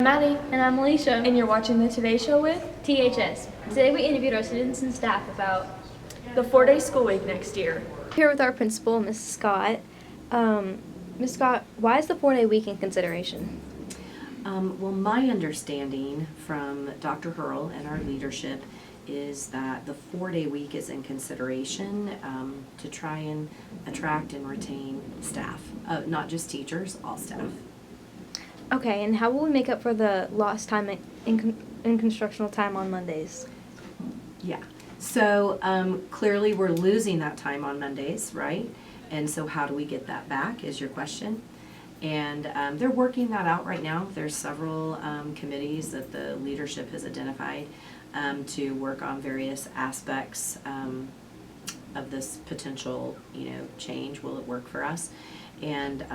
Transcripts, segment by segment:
Maddie. And I'm Alicia. And you're watching the Today Show with THS. Today we interviewed our students and staff about the 4-day school week next year. Here with our principal, Ms. Scott. Ms. Scott, why is the 4-day week in consideration? Well, my understanding from Dr. Hurl and our leadership is that the 4-day week is in consideration to try and attract and retain staff, not just teachers, all staff. Okay, and how will we make up for the lost time in constructional time on Mondays? Yeah, so clearly we're losing that time on Mondays, right? And so how do we get that back is your question. And they're working that out right now. There's several committees that the leadership has identified to work on various aspects of this potential, change. Will it work for us? And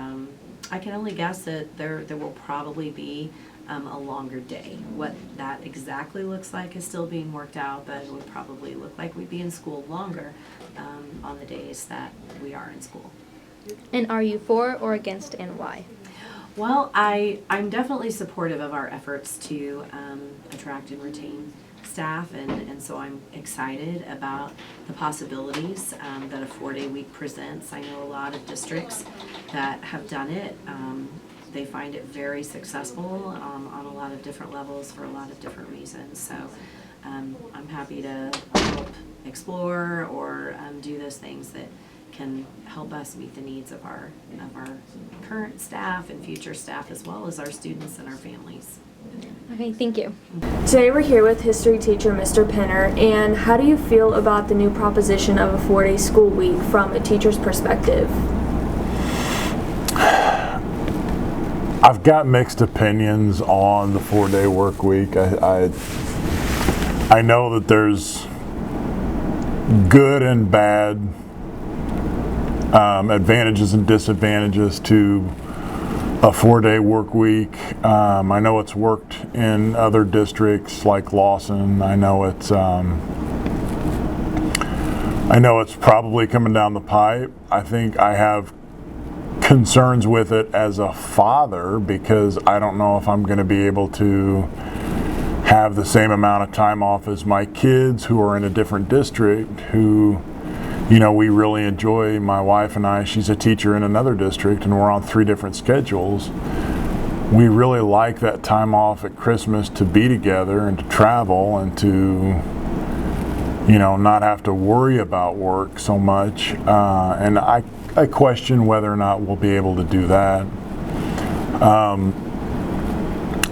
I can only guess that there will probably be a longer day. What that exactly looks like is still being worked out, but it would probably look like we'd be in school longer on the days that we are in school. And are you for or against, and why? Well, I'm definitely supportive of our efforts to attract and retain staff, and so I'm excited about the possibilities that a 4-day week presents. I know a lot of districts that have done it. They find it very successful on a lot of different levels for a lot of different reasons. So I'm happy to help explore or do those things that can help us meet the needs of our current staff and future staff, as well as our students and our families. Okay, thank you. Today we're here with history teacher Mr. Penner, and how do you feel about the new proposition of a 4-day school week from a teacher's perspective? I've got mixed opinions on the 4-day work week. I know that there's good and bad advantages and disadvantages to a 4-day work week. I know it's worked in other districts like Lawson. I know it's probably coming down the pipe. I think I have concerns with it as a father because I don't know if I'm going to be able to have the same amount of time off as my kids who are in a different district who, we really enjoy. My wife and I, she's a teacher in another district and we're on 3 different schedules. We really like that time off at Christmas to be together and to travel and to, not have to worry about work so much. And I question whether or not we'll be able to do that.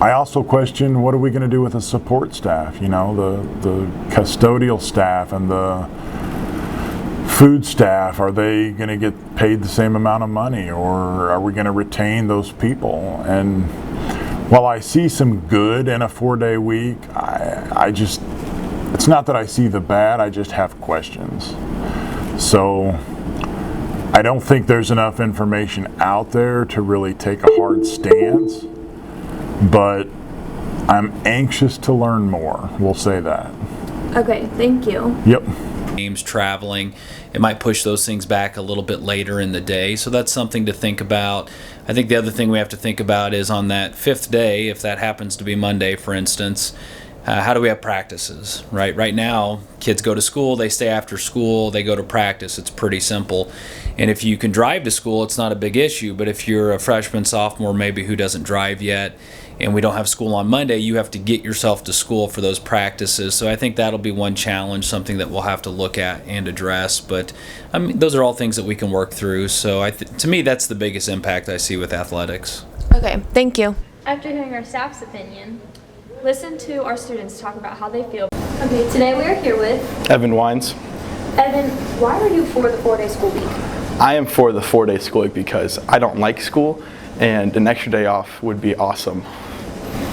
I also question what are we going to do with the support staff, the custodial staff and the food staff. Are they going to get paid the same amount of money, or are we going to retain those people? And while I see some good in a 4-day week, it's not that I see the bad, I just have questions. So I don't think there's enough information out there to really take a hard stance, but I'm anxious to learn more. We'll say that. Okay, thank you. Yep. Games, traveling, it might push those things back a little bit later in the day. So that's something to think about. I think the other thing we have to think about is on that 5th day, if that happens to be Monday, for instance, how do we have practices, right? Right now, kids go to school, they stay after school, they go to practice. It's pretty simple. And if you can drive to school, it's not a big issue. But if you're a freshman, sophomore, maybe who doesn't drive yet, and we don't have school on Monday, you have to get yourself to school for those practices. So I think that'll be one challenge, something that we'll have to look at and address. But those are all things that we can work through. So to me, that's the biggest impact I see with athletics. Okay, thank you. After hearing our staff's opinion, Listen to our students talk about how they feel. okay, today we are here with Evan Wines. Evan. Why are you for the 4-day school week? I am for the 4-day school week because I don't like school and an extra day off would be awesome.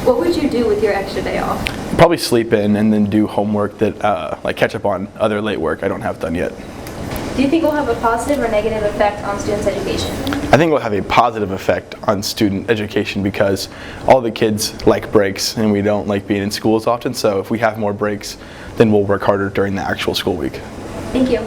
What would you do with your extra day off? Probably sleep in and then do homework that like catch up on other late work I don't have done yet. Do you think it will have a positive or negative effect on students' education? I think it will have a positive effect on student education because all the kids like breaks and we don't like being in school as often. So if we have more breaks, then we'll work harder during the actual school week. Thank you.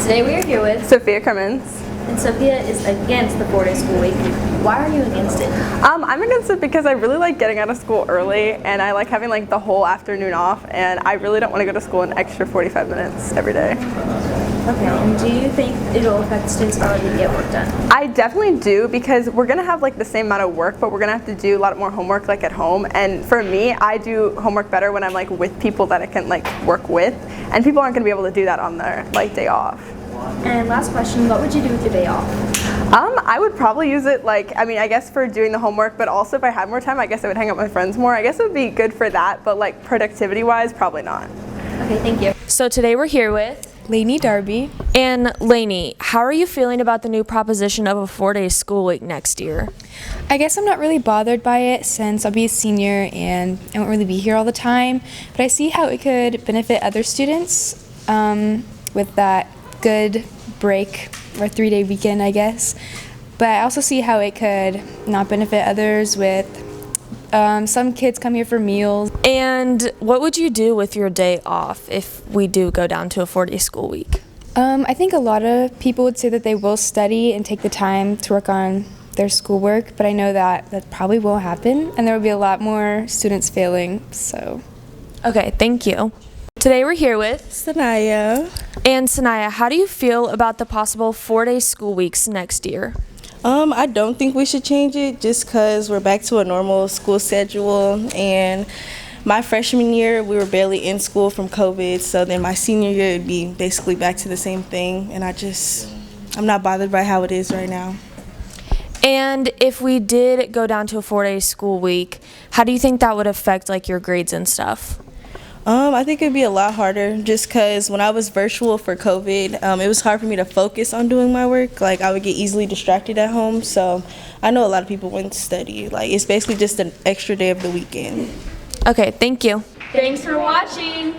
Today we are here with Sophia Cummins. And Sophia is against the 4-day school week. Why are you against it? I'm against it because I really like getting out of school early, and I like having like the whole afternoon off, and I really don't want to go to school an extra 45 minutes every day. Okay, and do you think it'll affect students' ability to get work done? I definitely do, because we're going to have like the same amount of work, but we're going to have to do a lot more homework like at home. And for me, I do homework better when I'm like with people that I can like work with, and people aren't going to be able to do that on their like day off. And last question, what would you do with your day off? I would probably use it I guess for doing the homework, but also if I had more time, I guess I would hang out with my friends more. I guess it would be good for that, but like productivity wise, probably not. Okay, thank you. So today we're here with Lainey Darby. And Lainey, how are you feeling about the new proposition of a 4-day school week next year? I guess I'm not really bothered by it since I'll be a senior and I won't really be here all the time, but I see how it could benefit other students with that good break or 3-day weekend, I guess. But I also see how it could not benefit others with some kids come here for meals. And what would you do with your day off if we do go down to a 4-day school week? I think a lot of people would say that they will study and take the time to work on their schoolwork, but I know that probably will happen, and there will be a lot more students failing, so. Okay, thank you. Today we're here with Sanaya. And Sanaya, how do you feel about the possible 4-day school weeks next year? I don't think we should change it just because we're back to a normal school schedule, and my freshman year we were barely in school from COVID, so then my senior year would be basically back to the same thing, and I'm not bothered by how it is right now. And if we did go down to a 4-day school week, how do you think that would affect like your grades and stuff? I think it'd be a lot harder just because when I was virtual for COVID, it was hard for me to focus on doing my work. Like, I would get easily distracted at home, so I know a lot of people wouldn't study. Like, it's basically just an extra day of the weekend. Okay, thank you. Thanks for watching.